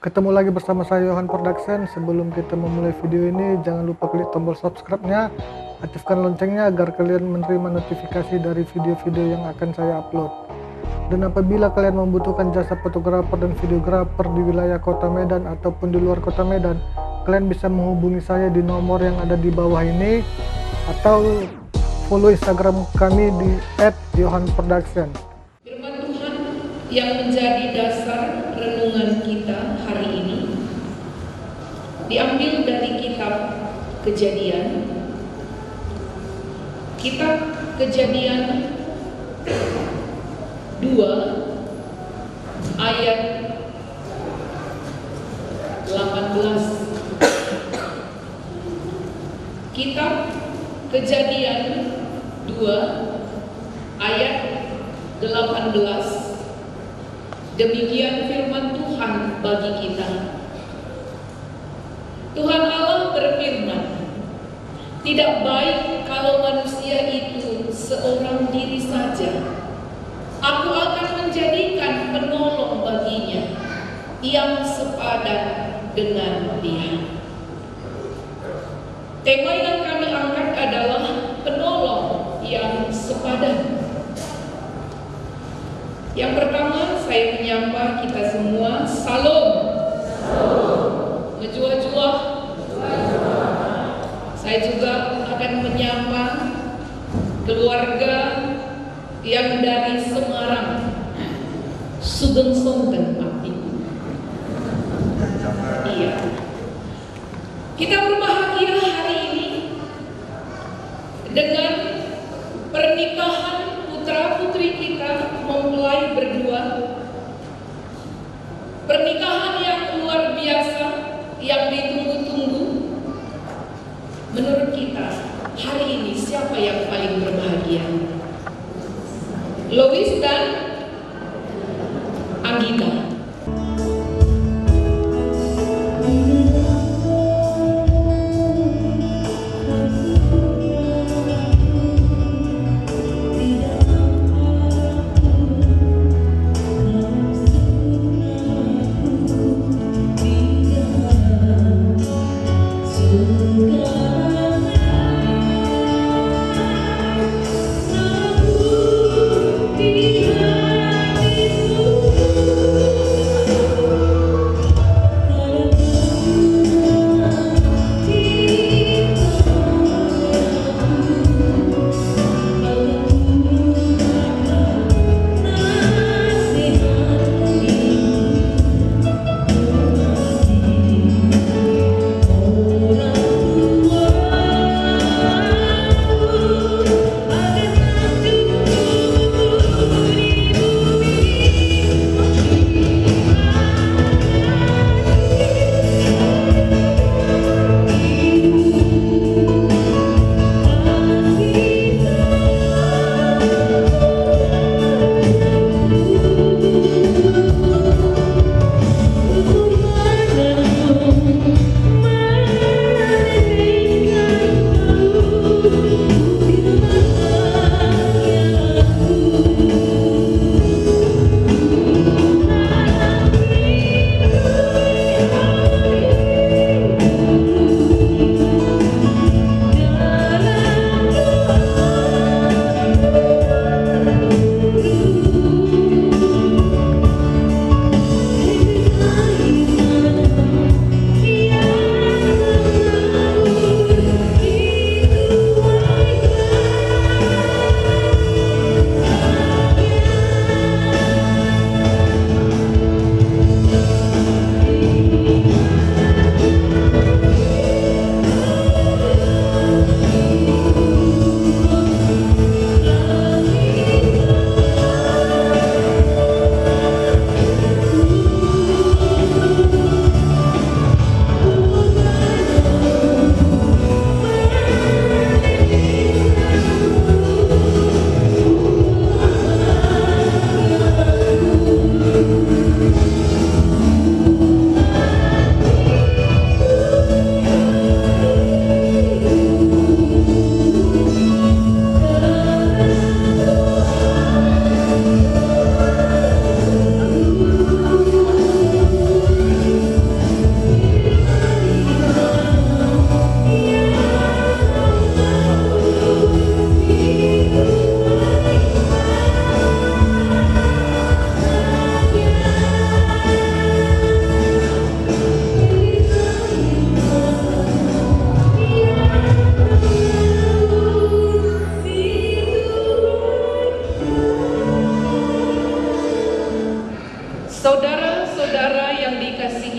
Ketemu lagi bersama saya Yohan Production. Sebelum kita memulai video ini, jangan lupa klik tombol subscribe-nya, aktifkan loncengnya agar kalian menerima notifikasi dari video-video yang akan saya upload. Dan apabila kalian membutuhkan jasa fotografer dan videografer di wilayah Kota Medan ataupun di luar Kota Medan, kalian bisa menghubungi saya di nomor yang ada di bawah ini atau follow Instagram kami di @yohanproduction. Firman Tuhan yang menjadi dasar renungan kita hari ini diambil dari kitab Kejadian. Kitab Kejadian 2 ayat 18. Kitab Kejadian 2 ayat 18. Demikian firman Tuhan bagi kita. Tuhan Allah berfirman, "Tidak baik kalau manusia itu seorang diri saja. Aku akan menjadikan penolong baginya yang sepadan dengan dia." Tema yang kami angkat adalah penolong yang sepadan. Yang pertama, saya menyapa kita semua, Salam. Ngejua-jua. Saya juga akan menyapa keluarga yang dari Semarang, Sugeng Sonten Pakti. Iya. Kita berbahagia hari ini dengan pernikahan putra-putri kita mempelai berdua. Pernikahan yang luar biasa, yang ditunggu-tunggu. Menurut kita, hari ini siapa yang paling berbahagia? Lois dan Anggita.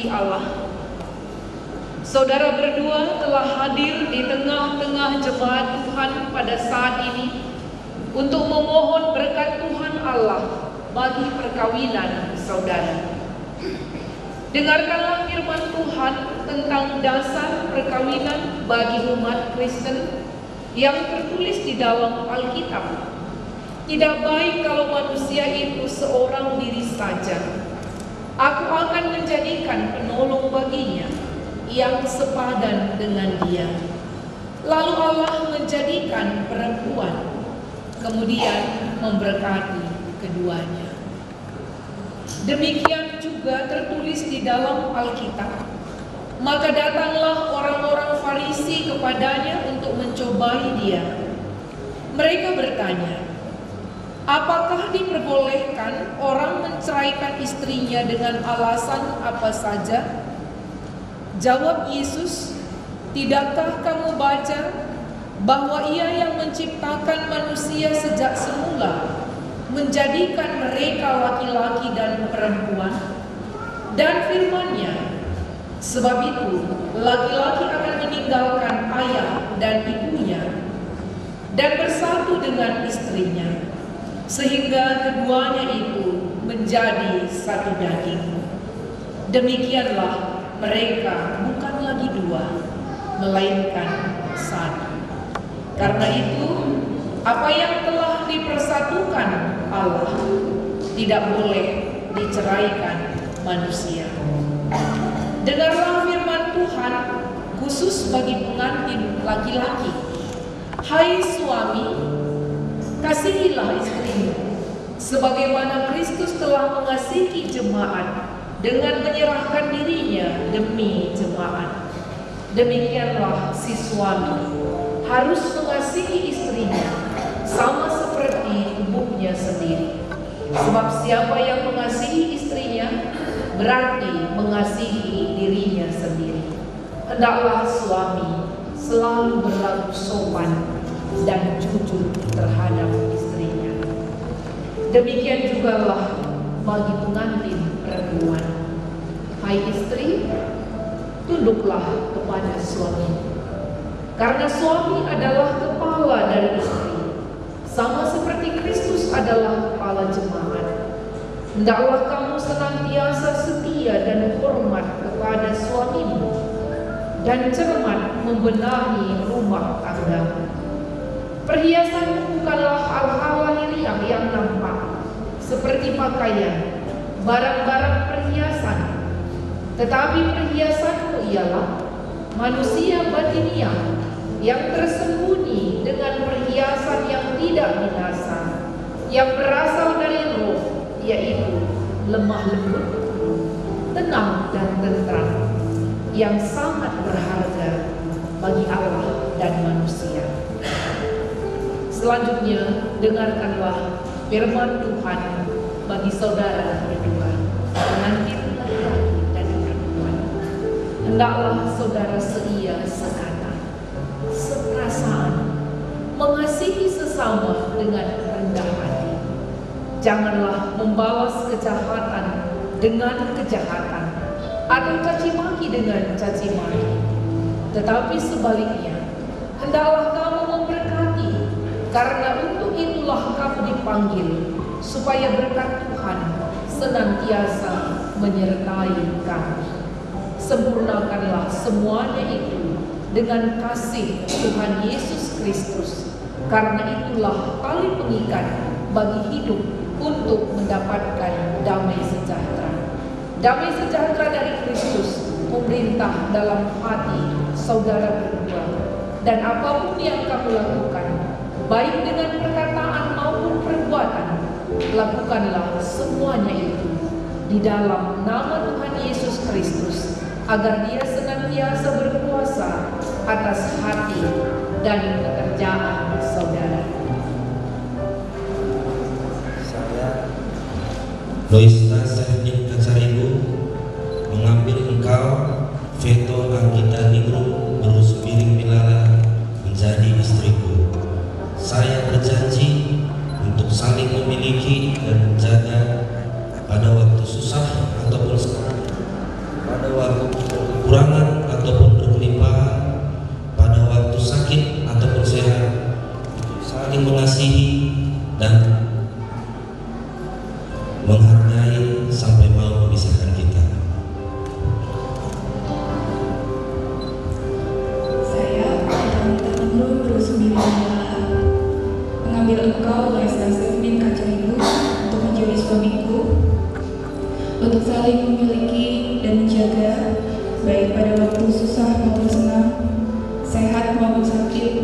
kasih Allah, saudara berdua telah hadir di tengah-tengah jemaat Tuhan pada saat ini untuk memohon berkat Tuhan Allah bagi perkawinan saudara. Dengarkanlah firman Tuhan tentang dasar perkawinan bagi umat Kristen yang tertulis di dalam Alkitab. Tidak baik kalau manusia itu seorang diri saja. Aku akan menjadikan penolong baginya yang sepadan dengan dia. Lalu Allah menjadikan perempuan, kemudian memberkati keduanya. Demikian juga tertulis di dalam Alkitab. Maka datanglah orang-orang Farisi kepadanya untuk mencobai dia. Mereka bertanya, apakah diperbolehkan orang menceraikan istrinya dengan alasan apa saja? Jawab Yesus, tidakkah kamu baca bahwa Ia yang menciptakan manusia sejak semula menjadikan mereka laki-laki dan perempuan? Dan firman-Nya, sebab itu laki-laki akan meninggalkan ayah dan ibunya dan bersatu dengan istrinya, sehingga keduanya itu menjadi satu daging. Demikianlah mereka bukan lagi dua, melainkan satu. Karena itu, apa yang telah dipersatukan Allah tidak boleh diceraikan manusia. Dengarlah firman Tuhan khusus bagi pengantin laki-laki. Hai suami, kasihilah istrimu, sebagaimana Kristus telah mengasihi jemaat dengan menyerahkan dirinya demi jemaat. Demikianlah si suami harus mengasihi istrinya sama seperti tubuhnya sendiri. Sebab siapa yang mengasihi istrinya berarti mengasihi dirinya sendiri. Hendaklah suami selalu berlaku sopan dan jujur terhadap istrinya. Demikian jugalah bagi pengantin perempuan. Hai istri, tunduklah kepada suami, karena suami adalah kepala dari istri, sama seperti Kristus adalah kepala jemaat. Hendaklah kamu senantiasa setia dan hormat kepada suamimu, dan cermat membenahi rumah tanggamu. Perhiasanmu bukanlah hal-hal lahiriah yang nampak, seperti pakaian, barang-barang perhiasan, tetapi perhiasanmu ialah manusia batiniah yang tersembunyi dengan perhiasan yang tidak binasa, yang berasal dari roh, yaitu lemah lembut, tenang dan tentram, yang sangat berharga bagi Allah dan manusia. Selanjutnya, dengarkanlah firman Tuhan bagi saudara berdua, pengantin laki-laki dan perempuan. Hendaklah saudara seia sekata, seperasaan, mengasihi sesama dengan rendah hati. Janganlah membalas kejahatan dengan kejahatan, atau caci maki dengan caci maki. Tetapi sebaliknya, hendaklah kamu memberkati, karena untuk itulah kamu dipanggil, supaya berkat Tuhan senantiasa menyertai kamu. Sempurnakanlah semuanya itu dengan kasih Tuhan Yesus Kristus, karena itulah tali pengikat bagi hidup untuk mendapatkan damai sejahtera. Damai sejahtera dari Kristus memerintah dalam hati saudara berdua, dan apapun yang kamu lakukan, baik dengan perkataan maupun perbuatan, lakukanlah semuanya itu di dalam nama Tuhan Yesus Kristus, agar Dia senantiasa berkuasa atas hati dan pekerjaan saudara. Loista Sergin Kacaribu mengambil engkau Veto Anggita Ningrum Berusubiring Pilala menjadi istriku. Saya berjanji untuk saling memiliki dan menjaga pada waktu susah ataupun senang, pada waktu kekurangan ataupun berkelimpahan, pada waktu sakit ataupun sehat, saling mengasihi dan menghargai sampai mau memisahkan kita. Saya, Anita Nurul Rusmini Milaha, mengambil engkau, Maestro Sevmin Kacaribu, untuk menjadi suamiku, untuk saling memiliki dan menjaga, baik pada waktu susah maupun senang, sehat maupun sakit,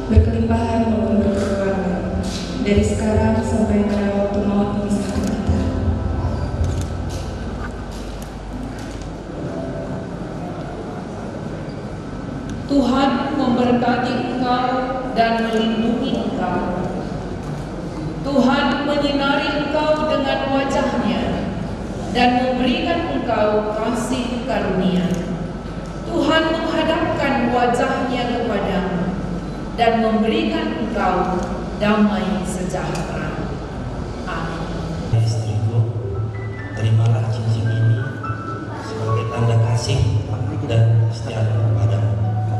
berkelimpahan maupun berkekurangan, dari sekarang sampai pada waktu maut memisahkan kita. Tuhan memberkati engkau dan melindungi engkau. Tuhan menyinari engkau dengan wajah-Nya dan memberikan engkau kasih karunia. Tuhan menghadapkan wajah-Nya kepadamu dan memberikan engkau damai sejahtera. Amin. Istriku, terimalah cincin ini sebagai tanda kasih dan setia kepadamu.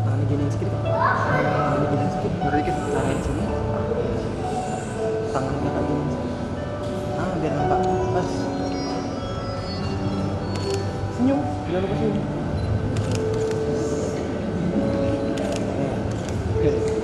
Tangan gini sedikit, tangan gini sedikit, sedikit, tangan sini, tangan kakak gini, biar nampak pas. Senyum, jangan lupa senyum. Oke.